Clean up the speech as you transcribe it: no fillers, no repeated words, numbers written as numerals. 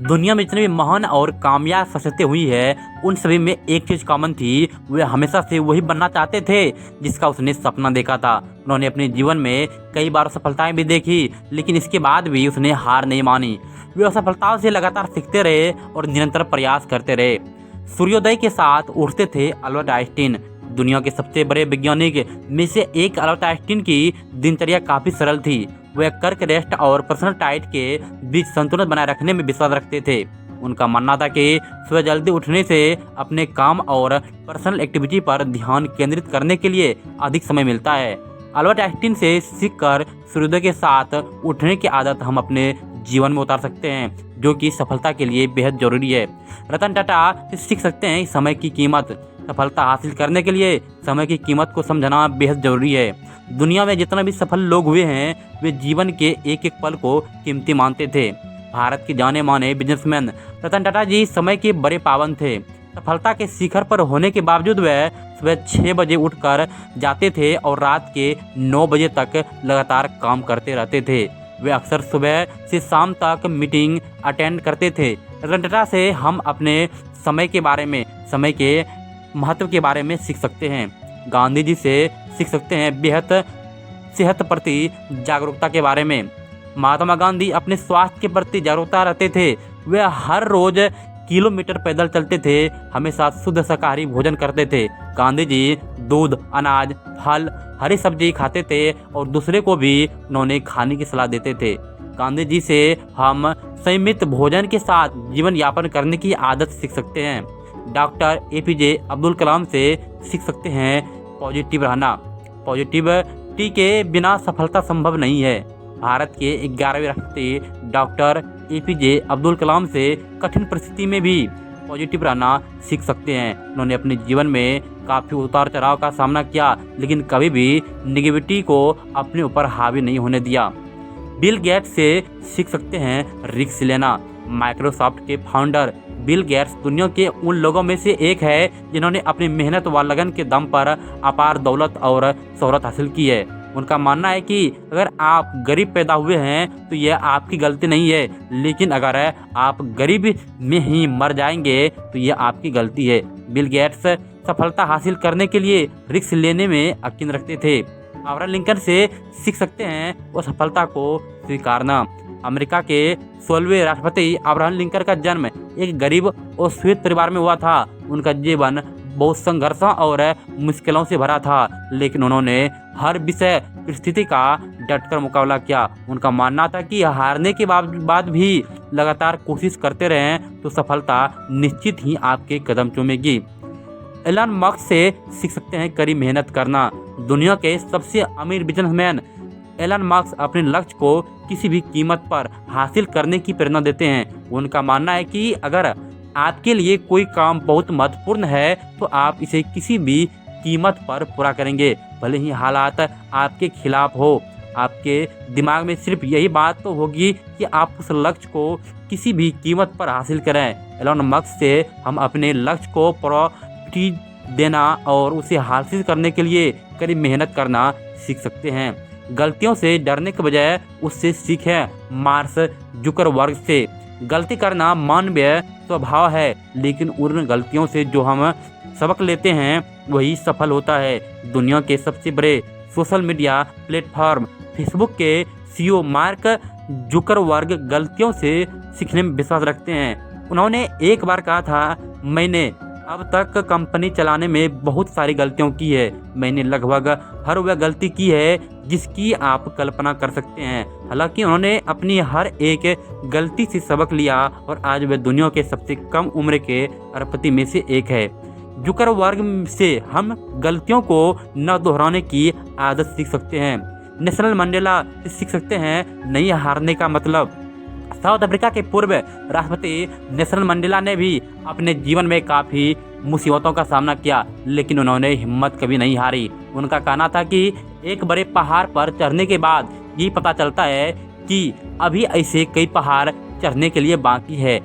दुनिया में जितने भी महान और कामयाब शख्सियतें हुई है उन सभी में एक चीज़ कॉमन थी। वे हमेशा से वही बनना चाहते थे जिसका उसने सपना देखा था। उन्होंने अपने जीवन में कई बार सफलताएं भी देखी, लेकिन इसके बाद भी उसने हार नहीं मानी। वे असफलताओं से लगातार सीखते रहे और निरंतर प्रयास करते रहे। सूर्योदय के साथ उठते थे अल्बर्ट आइंस्टीन। दुनिया के सबसे बड़े वैज्ञानिक में से एक अल्बर्ट आइंस्टीन की दिनचर्या काफ़ी सरल थी। वे वर्क रेस्ट और पर्सनल डाइट के बीच संतुलन बनाए रखने में विश्वास रखते थे। उनका मानना था कि सुबह जल्दी उठने से अपने काम और पर्सनल एक्टिविटी पर ध्यान केंद्रित करने के लिए अधिक समय मिलता है। अल्बर्ट आइंस्टीन से सीखकर सूर्योदय के साथ उठने की आदत हम अपने जीवन में उतार सकते हैं, जो कि सफलता के लिए बेहद जरूरी है। रतन टाटा से सीख सकते हैं समय की कीमत। सफलता हासिल करने के लिए समय की कीमत को समझना बेहद जरूरी है। दुनिया में जितना भी सफल लोग हुए हैं वे जीवन के एक एक पल को कीमती मानते थे। भारत के जाने माने बिजनेसमैन रतन टाटा जी समय के बड़े पाबंद थे। सफलता के शिखर पर होने के बावजूद वे सुबह 6 बजे उठकर जाते थे और रात के 9 बजे तक लगातार काम करते रहते थे। वे अक्सर सुबह से शाम तक मीटिंग अटेंड करते थे। रतन टाटा से हम अपने समय के महत्व के बारे में सीख सकते हैं। गांधी जी से सीख सकते हैं बेहद सेहत प्रति जागरूकता के बारे में। महात्मा गांधी अपने स्वास्थ्य के प्रति जागरूकता रहते थे। वे हर रोज किलोमीटर पैदल चलते थे, हमेशा शुद्ध शाकाहारी भोजन करते थे। गांधी जी दूध, अनाज, फल, हरी सब्जी खाते थे और दूसरे को भी उन्होंने खाने की सलाह देते थे। गांधी जी से हम संयमित भोजन के साथ जीवन यापन करने की आदत सीख सकते हैं। डॉक्टर APJ अब्दुल कलाम से सीख सकते हैं पॉजिटिव रहना। पॉजिटिविटी के बिना सफलता संभव नहीं है। भारत के 11वें राष्ट्रपति डॉक्टर APJ अब्दुल कलाम से कठिन परिस्थिति में भी पॉजिटिव रहना सीख सकते हैं। उन्होंने अपने जीवन में काफ़ी उतार चढ़ाव का सामना किया, लेकिन कभी भी निगेटिविटी को अपने ऊपर हावी नहीं होने दिया। बिल गेट्स से सीख सकते हैं रिस्क लेना। माइक्रोसॉफ्ट के फाउंडर बिल गेट्स दुनिया के उन लोगों में से एक है जिन्होंने अपनी मेहनत व लगन के दम पर अपार दौलत और शोहरत हासिल की है। उनका मानना है कि अगर आप गरीब पैदा हुए हैं तो यह आपकी गलती नहीं है, लेकिन अगर आप गरीब में ही मर जाएंगे तो यह आपकी गलती है। बिल गेट्स सफलता हासिल करने के लिए रिस्क लेने में यकीन रखते थे। अब्राहम लिंकन से सीख सकते हैं वो सफलता को स्वीकारना। अमेरिका के 16वें राष्ट्रपति अब्राहम लिंकन का जन्म एक गरीब और श्वेत परिवार में हुआ था। उनका जीवन बहुत संघर्षों और मुश्किलों से भरा था, लेकिन उन्होंने हर विषय परिस्थिति का डटकर मुकाबला किया। उनका मानना था कि हारने के बाद भी लगातार कोशिश करते रहें तो सफलता निश्चित ही आपके कदम चूमेगी। एलन मस्क से सीख सकते हैं कड़ी मेहनत करना। दुनिया के सबसे अमीर बिजनेसमैन एलन मस्क अपने लक्ष्य को किसी भी कीमत पर हासिल करने की प्रेरणा देते हैं। उनका मानना है कि अगर आपके लिए कोई काम बहुत महत्वपूर्ण है तो आप इसे किसी भी कीमत पर पूरा करेंगे, भले ही हालात आपके खिलाफ हो। आपके दिमाग में सिर्फ यही बात तो होगी कि आप उस लक्ष्य को किसी भी कीमत पर हासिल करें। एलन मस्क से हम अपने लक्ष्य को प्रायोरिटी देना और उसे हासिल करने के लिए कड़ी मेहनत करना सीख सकते हैं। गलतियों से डरने के बजाय उससे सीखें। मार्क जुकरबर्ग से गलती करना मानवीय स्वभाव है, लेकिन उन गलतियों से जो हम सबक लेते हैं वही सफल होता है। दुनिया के सबसे बड़े सोशल मीडिया प्लेटफॉर्म फेसबुक के CEO मार्क जुकरबर्ग गलतियों से सीखने में विश्वास रखते हैं। उन्होंने एक बार कहा था, मैंने अब तक कंपनी चलाने में बहुत सारी गलतियों की है। मैंने लगभग हर वह गलती की है जिसकी आप कल्पना कर सकते हैं। हालांकि उन्होंने अपनी हर एक गलती से सबक लिया और आज वे दुनिया के सबसे कम उम्र के अरबपति में से एक है। जुकरबर्ग से हम गलतियों को न दोहराने की आदत सीख सकते हैं। नेल्सन मंडेला से सीख सकते हैं नहीं हारने का मतलब। साउथ अफ्रीका के पूर्व राष्ट्रपति नेल्सन मंडेला ने भी अपने जीवन में काफ़ी मुसीबतों का सामना किया, लेकिन उन्होंने हिम्मत कभी नहीं हारी। उनका कहना था कि एक बड़े पहाड़ पर चढ़ने के बाद ये पता चलता है कि अभी ऐसे कई पहाड़ चढ़ने के लिए बाकी है।